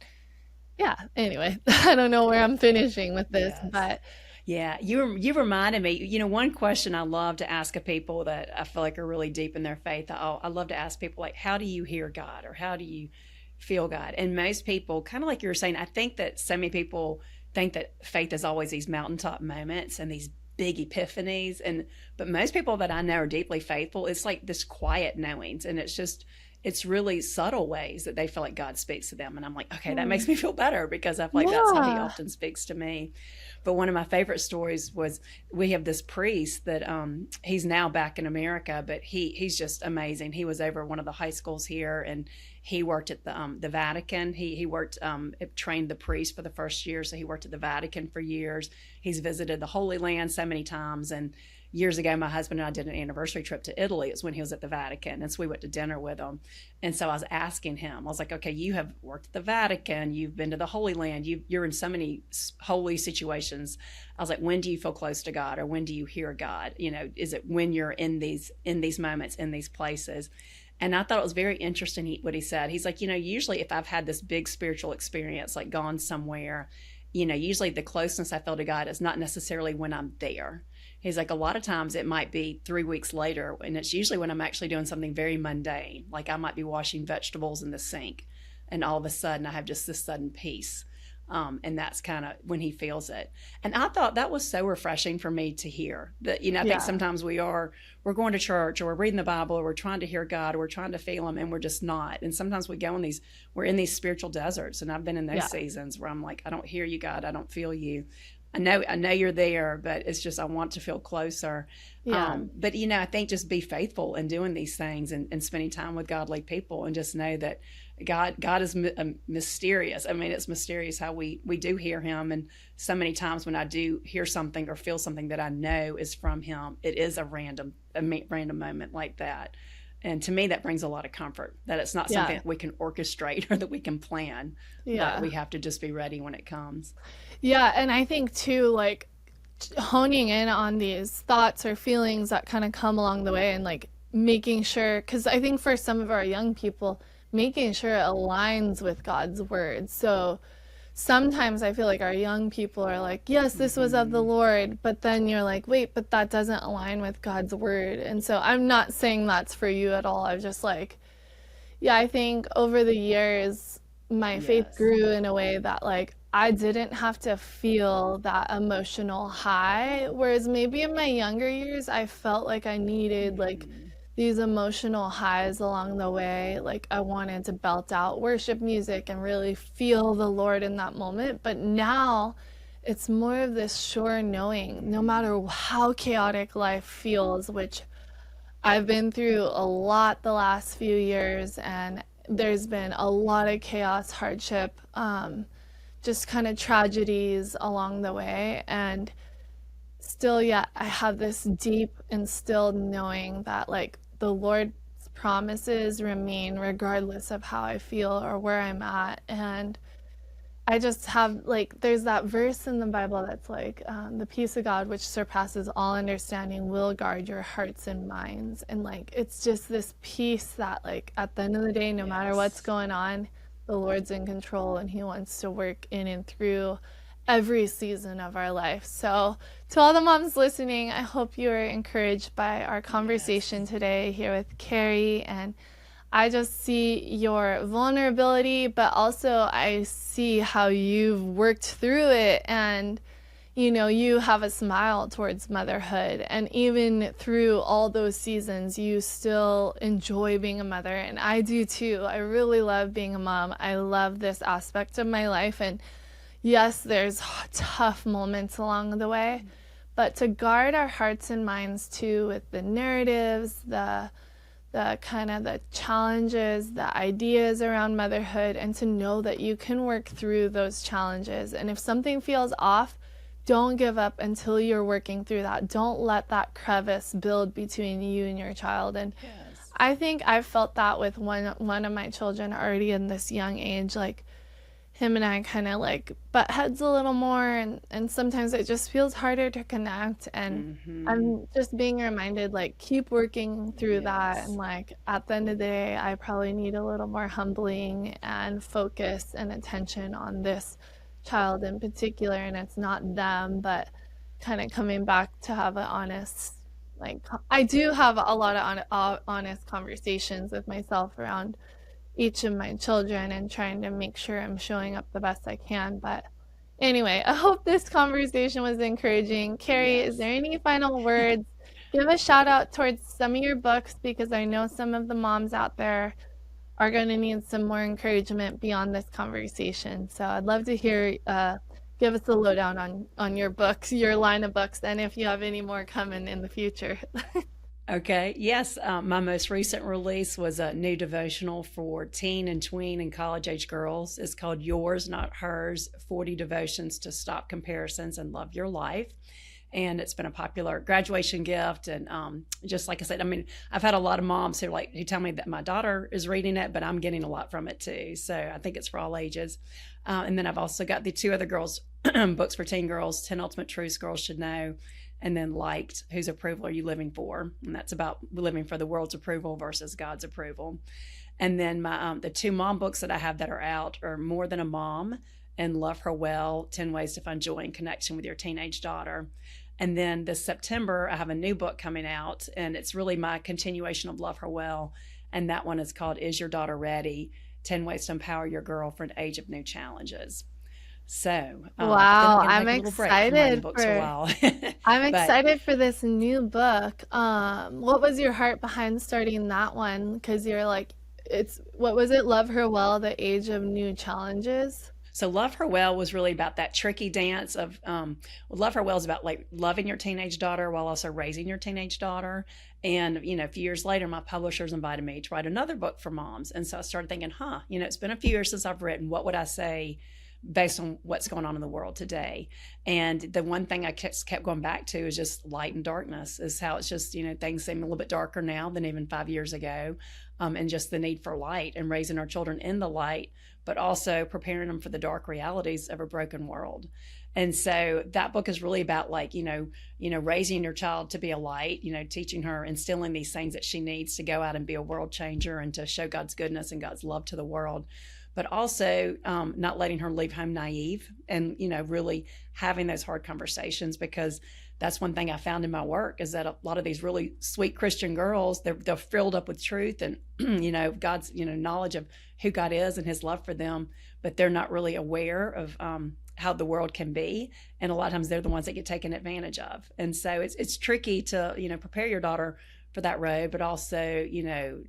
yeah, anyway, I don't know where I'm finishing with this, Yes. but Yeah, you reminded me. One question I love to ask of people that I feel like are really deep in their faith. I love to ask people like, how do you hear God, or how do you feel God? And most people, kind of like you were saying, I think that so many people think that faith is always these mountaintop moments and these big epiphanies, and but most people that I know are deeply faithful, it's like this quiet knowings, and it's really subtle ways that they feel like God speaks to them. And I'm like, okay, that makes me feel better, because I feel like that's how he yeah, often speaks to me. But one of my favorite stories was, we have this priest that he's now back in America, but he's just amazing. He was over one of the high schools here, and he worked at the Vatican. He worked trained the priest for the first year, so he worked at the Vatican for years. He's visited the Holy Land so many times, and years ago, my husband and I did an anniversary trip to Italy. It was when he was at the Vatican. And so we went to dinner with him. And so I was asking him, I was like, okay, you have worked at the Vatican. You've been to the Holy Land. You're in so many holy situations. I was like, when do you feel close to God, or when do you hear God? Is it when you're in these moments, in these places? And I thought it was very interesting what he said. He's like, usually if I've had this big spiritual experience, like gone somewhere, usually the closeness I feel to God is not necessarily when I'm there. He's like, a lot of times it might be 3 weeks later, and it's usually when I'm actually doing something very mundane. Like I might be washing vegetables in the sink, and all of a sudden I have just this sudden peace. And that's kind of when he feels it. And I thought that was so refreshing for me to hear that, I think yeah, sometimes we're going to church, or we're reading the Bible, or we're trying to hear God, or we're trying to feel him, and we're just not. And sometimes we're in these spiritual deserts. And I've been in those yeah, seasons where I'm like, I don't hear you, God. I don't feel you. I know you're there, but it's just, I want to feel closer. yeah, But I think just be faithful in doing these things, and spending time with godly people, and just know that God is mysterious. I mean, it's mysterious how we do hear him. And so many times when I do hear something or feel something that I know is from him, it is a random moment like that. And to me, that brings a lot of comfort, that it's not something that we can orchestrate or that we can plan, but we have to just be ready when it comes. Yeah. And I think too, like honing in on these thoughts or feelings that kind of come along the way and like making sure, because I think for some of our young people, making sure it aligns with God's word. So sometimes I feel like our young people are like, yes, this was of the Lord, but then you're like, wait, but that doesn't align with God's word. And so I'm not saying that's for you at all. I'm just like, yeah, I think over the years, my faith grew in a way that like I didn't have to feel that emotional high. Whereas maybe in my younger years, I felt like I needed like these emotional highs along the way. Like I wanted to belt out worship music and really feel the Lord in that moment. But now it's more of this sure knowing, no matter how chaotic life feels, which I've been through a lot the last few years, and there's been a lot of chaos, hardship, just kind of tragedies along the way. And still, yeah, I have this deep instilled knowing that like the Lord's promises remain regardless of how I feel or where I'm at. And I just have like, there's that verse in the Bible that's like, the peace of God, which surpasses all understanding, will guard your hearts and minds. And like, it's just this peace that, like, at the end of the day, no matter what's going on, the Lord's in control and He wants to work in and through every season of our life. So, to all the moms listening, I hope you are encouraged by our conversation today here with Kari. And I just see your vulnerability, but also I see how you've worked through it, and you have a smile towards motherhood, and even through all those seasons you still enjoy being a mother, and I do too. I really love being a mom. I love this aspect of my life, and yes, there's tough moments along the way, but to guard our hearts and minds too with the narratives, the kind of the challenges, the ideas around motherhood, and to know that you can work through those challenges. And if something feels off, don't give up until you're working through that. Don't let that crevice build between you and your child. And I think I've felt that with one of my children already in this young age. Like, him and I kind of like butt heads a little more, and sometimes it just feels harder to connect, and I'm just being reminded, like, keep working through that, and like at the end of the day I probably need a little more humbling and focus and attention on this child in particular, and it's not them, but kind of coming back to have an honest, like, I do have a lot of honest conversations with myself around each of my children and trying to make sure I'm showing up the best I can. But anyway, I hope this conversation was encouraging. Kari, is there any final words? Give a shout out towards some of your books, because I know some of the moms out there are going to need some more encouragement beyond this conversation. So I'd love to hear, give us a lowdown on your books, your line of books, and if you have any more coming in the future. Okay. Yes. My most recent release was a new devotional for teen and tween and college age girls. It's called Yours, Not Hers, 40 Devotions to Stop Comparisons and Love Your Life. And it's been a popular graduation gift. And just like I said, I mean, I've had a lot of moms who tell me that my daughter is reading it, but I'm getting a lot from it too. So I think it's for all ages. And then I've also got the two other girls books for teen girls, 10 Ultimate Truths Girls Should Know, and then Liked, Whose Approval Are You Living For? And that's about living for the world's approval versus God's approval. And then my the two mom books that I have that are out are More Than a Mom and Love Her Well, 10 Ways to Find Joy and Connection with Your Teenage Daughter. And then this September, I have a new book coming out, and it's really my continuation of Love Her Well. And that one is called Is Your Daughter Ready? 10 Ways to Empower Your Girl for an Age of New Challenges. So wow, I'm excited for this new book. What was your heart behind starting that one? Because you're like, what was it? Love Her Well, the Age of New Challenges. So Love Her Well was really about that tricky dance of Love Her Well is about like loving your teenage daughter while also raising your teenage daughter. And a few years later, my publishers invited me to write another book for moms, and so I started thinking, it's been a few years since I've written. What would I say based on what's going on in the world today. And the one thing I kept going back to is just light and darkness, is how it's just, things seem a little bit darker now than even 5 years ago. And just the need for light and raising our children in the light, but also preparing them for the dark realities of a broken world. And so that book is really about raising your child to be a light, teaching her, instilling these things that she needs to go out and be a world changer and to show God's goodness and God's love to the world. But also not letting her leave home naive and, really having those hard conversations, because that's one thing I found in my work is that a lot of these really sweet Christian girls, they're filled up with truth and, God's, knowledge of who God is and his love for them, but they're not really aware of how the world can be. And a lot of times they're the ones that get taken advantage of. And so it's tricky to, prepare your daughter for that road, but also,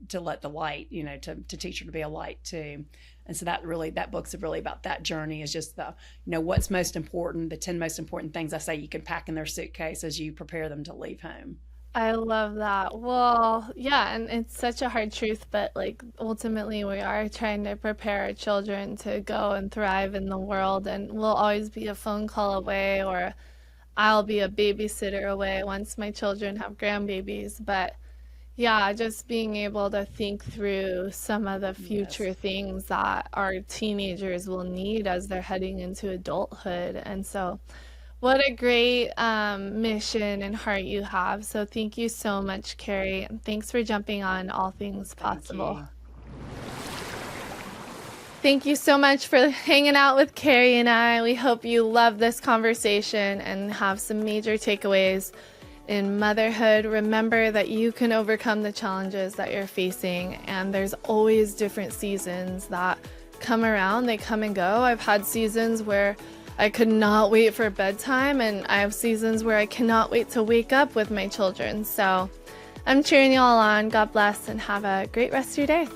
to let the light, to teach her to be a light too. And so that book's really about that journey, is just the, what's most important, the 10 most important things I say you can pack in their suitcase as you prepare them to leave home. I love that. Well, yeah, and it's such a hard truth, but ultimately we are trying to prepare our children to go and thrive in the world, and we'll always be a phone call away, or I'll be a babysitter away once my children have grandbabies. But yeah, just being able to think through some of the future things that our teenagers will need as they're heading into adulthood. And so what a great mission and heart you have. So thank you so much, Kari. And thanks for jumping on All Things Possible. Thank you so much for hanging out with Kari and I. We hope you love this conversation and have some major takeaways in motherhood. Remember that you can overcome the challenges that you're facing, and there's always different seasons that come around. They come and go. I've had seasons where I could not wait for bedtime, and I have seasons where I cannot wait to wake up with my children. So I'm cheering you all on. God bless, and have a great rest of your day.